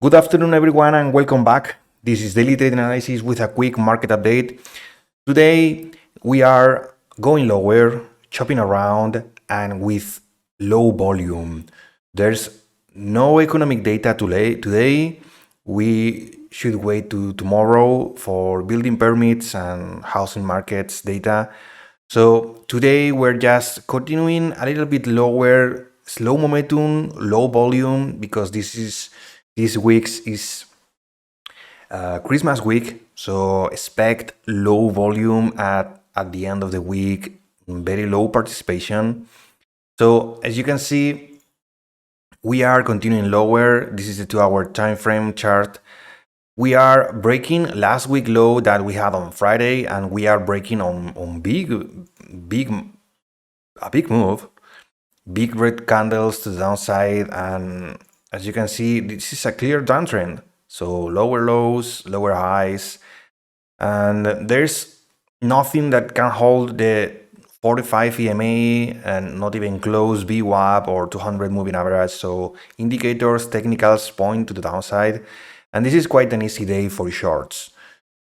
Good afternoon, everyone, and welcome back. This is Daily Trade Analysis with a quick market update. Today, we are going lower, chopping around, and with low volume. There's no economic data today. We should wait to tomorrow for building permits and housing markets data. So today, we're just continuing a little bit lower, slow momentum, low volume, because this week is Christmas week, so expect low volume at the end of the week, very low participation. So as you can see, we are continuing lower. This is the 2-hour time frame chart. We are breaking last week low that we had on Friday, and we are breaking on a big move, big red candles to the downside, and as you can see, this is a clear downtrend. So lower lows, lower highs, and there's nothing that can hold the 45 EMA and not even close VWAP or 200 moving average. So indicators, technicals point to the downside, and this is quite an easy day for shorts.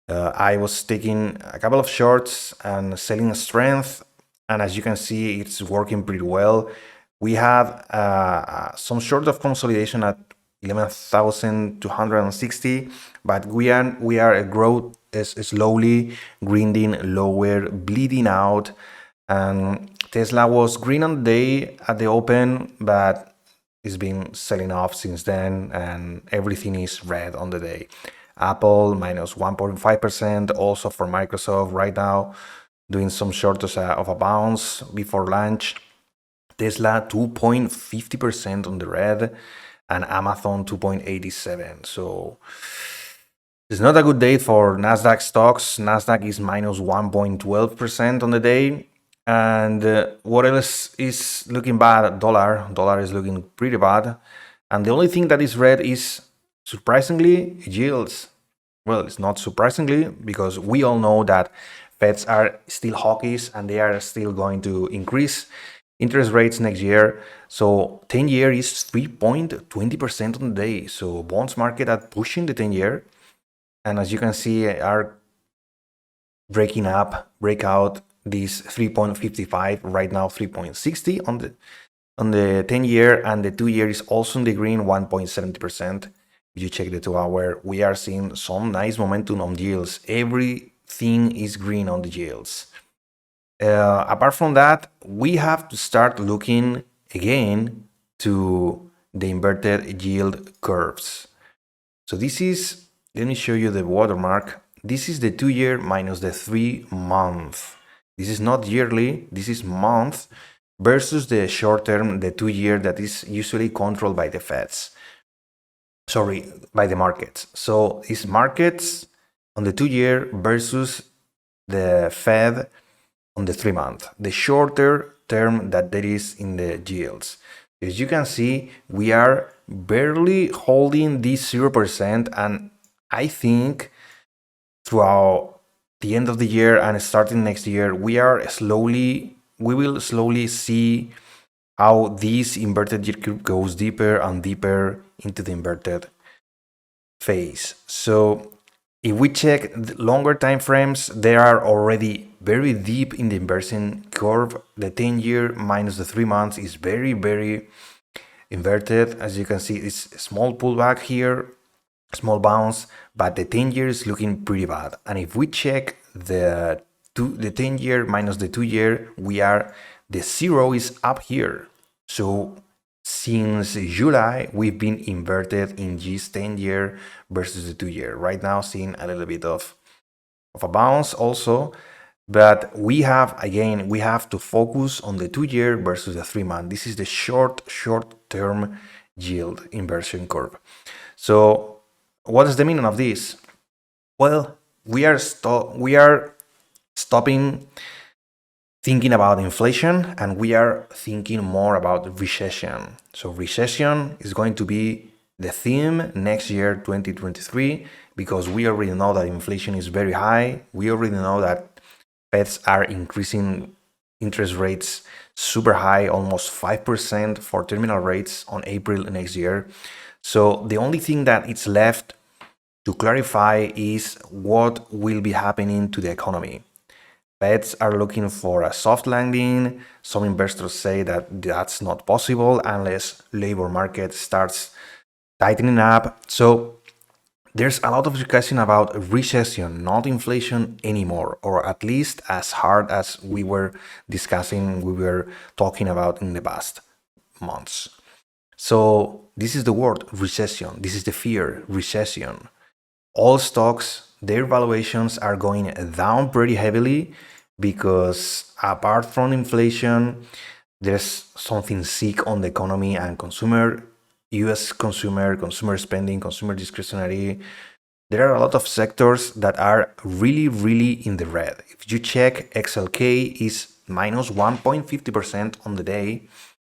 I was taking a couple of shorts and selling strength, and as you can see, it's working pretty well. We have some sort of consolidation at 11,260, but we are a growth is slowly grinding lower, bleeding out, and Tesla was green on the day at the open, but it's been selling off since then, and everything is red on the day. Apple minus 1.5%, also for Microsoft right now, doing some short of a bounce before lunch. Tesla 2.50% on the red, and Amazon 2.87. So it's not a good day for Nasdaq stocks. Nasdaq is minus 1.12% on the day. And what else is looking bad? Dollar is looking pretty bad. And the only thing that is red is, surprisingly, yields. Well, it's not surprisingly, because we all know that Feds are still hawkish and they are still going to increase interest rates next year. So 10-year is 3.20% on the day. So bonds market are pushing the 10-year. And as you can see, are break out this 3.55, right now 3.60 on the 10-year, and the 2-year is also in the green, 1.70%. If you check the 2-hour, we are seeing some nice momentum on yields. Everything is green on the yields. Apart from that, we have to start looking again to the inverted yield curves. So this is, let me show you the watermark. This is the 2-year minus the 3-month. This is not yearly, this is month, versus the short term, the 2-year, that is usually controlled by the Feds. Sorry, by the markets. So it's markets on the 2-year versus the Fed on the 3-month, the shorter term that there is in the yields. As you can see, we are barely holding this 0%, and I think throughout the end of the year and starting next year, we will slowly see how this inverted yield curve goes deeper and deeper into the inverted phase. So if we check the longer time frames, they are already very deep in the inversion curve. The 10-year minus the 3 months is very, very inverted. As you can see, it's a small pullback here, small bounce, but the 10-year is looking pretty bad. And if we check the 10-year minus the 2-year, the 0 is up here. So since July, we've been inverted in this 10-year versus the 2-year. Right now, seeing a little bit of a bounce also, but we have to focus on the 2-year versus the 3-month. This is the short-term yield inversion curve. So what is the meaning of this? Well, we are stopping thinking about inflation, and we are thinking more about recession. So recession is going to be the theme next year, 2023, because we already know that inflation is very high. We already know that Feds are increasing interest rates super high, almost 5% for terminal rates on April next year. So the only thing that it's left to clarify is what will be happening to the economy. Feds are looking for a soft landing. Some investors say that that's not possible unless labor market starts tightening up. So there's a lot of discussion about recession, not inflation anymore, or at least as hard as we were talking about in the past months. So this is the word recession. This is the fear, recession. All stocks, their valuations are going down pretty heavily because apart from inflation, there's something sick on the economy and US consumer spending, consumer discretionary. There are a lot of sectors that are really, really in the red. If you check, XLK is minus 1.50% on the day.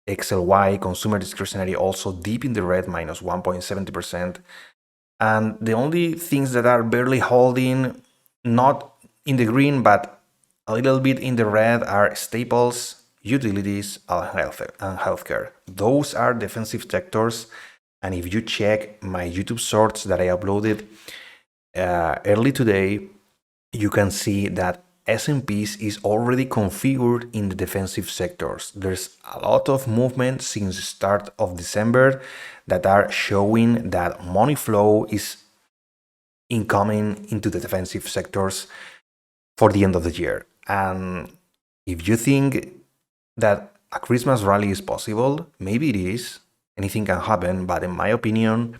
XLY, consumer discretionary, also deep in the red, minus 1.70%. And the only things that are barely holding, not in the green, but a little bit in the red, are staples, utilities, and healthcare. Those are defensive sectors. And if you check my YouTube shorts that I uploaded early today, you can see that S&Ps is already configured in the defensive sectors. There's a lot of movement since the start of December that are showing that money flow is incoming into the defensive sectors for the end of the year. And if you think that a Christmas rally is possible, maybe it is. Anything can happen, but in my opinion,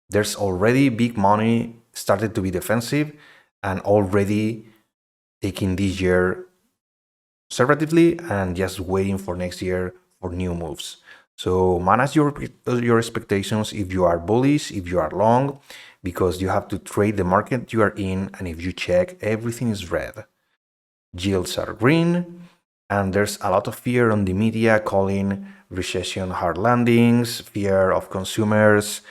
there's already big money started to be defensive and already taking this year conservatively and just waiting for next year for new moves. So manage your expectations if you are bullish, if you are long, because you have to trade the market you are in, and if you check, everything is red. Yields are green, and there's a lot of fear on the media calling recession hard landings, fear of consumers,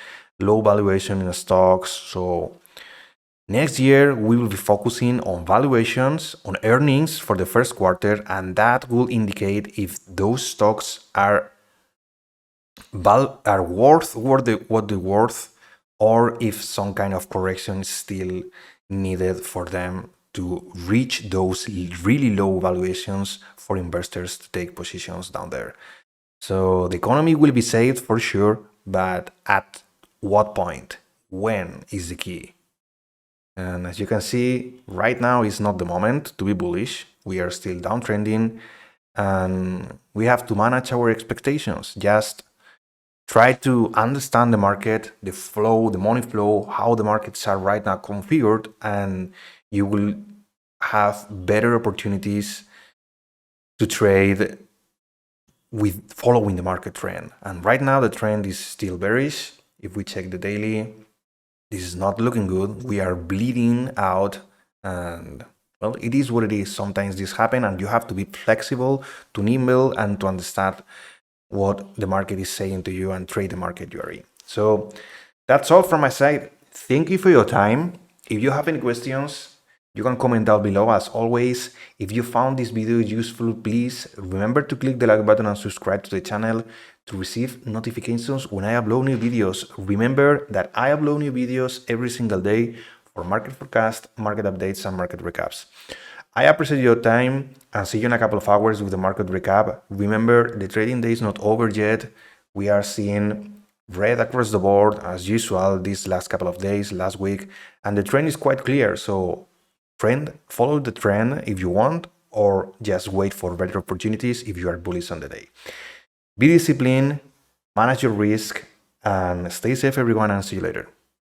low valuation in stocks. So next year, we will be focusing on valuations, on earnings for the first quarter, and that will indicate if those stocks are worth what they're worth, or if some kind of correction is still needed for them to reach those really low valuations for investors to take positions down there. So the economy will be saved for sure, but at what point? When is the key? And as you can see, right now is not the moment to be bullish. We are still downtrending, and we have to manage our expectations. Just try to understand the market, the flow, the money flow, how the markets are right now configured, and you will have better opportunities to trade with following the market trend. And right now the trend is still bearish. If we check the daily, this is not looking good. We are bleeding out, and well, it is what it is. Sometimes this happens, and you have to be flexible, to nimble, and to understand what the market is saying to you and trade the market you are in. So that's all from my side. Thank you for your time. If you have any questions, you can comment down below. As always, if you found this video useful, please remember to click the like button and subscribe to the channel to receive notifications when I upload new videos. Remember that I upload new videos every single day for market forecast, market updates, and market recaps. I appreciate your time, and see you in a couple of hours with the market recap. Remember, the trading day is not over yet. We are seeing red across the board as usual these last couple of days, last week, and the trend is quite clear. So follow the trend if you want, or just wait for better opportunities if you are bullish on the day. Be disciplined, manage your risk, and stay safe everyone, and see you later.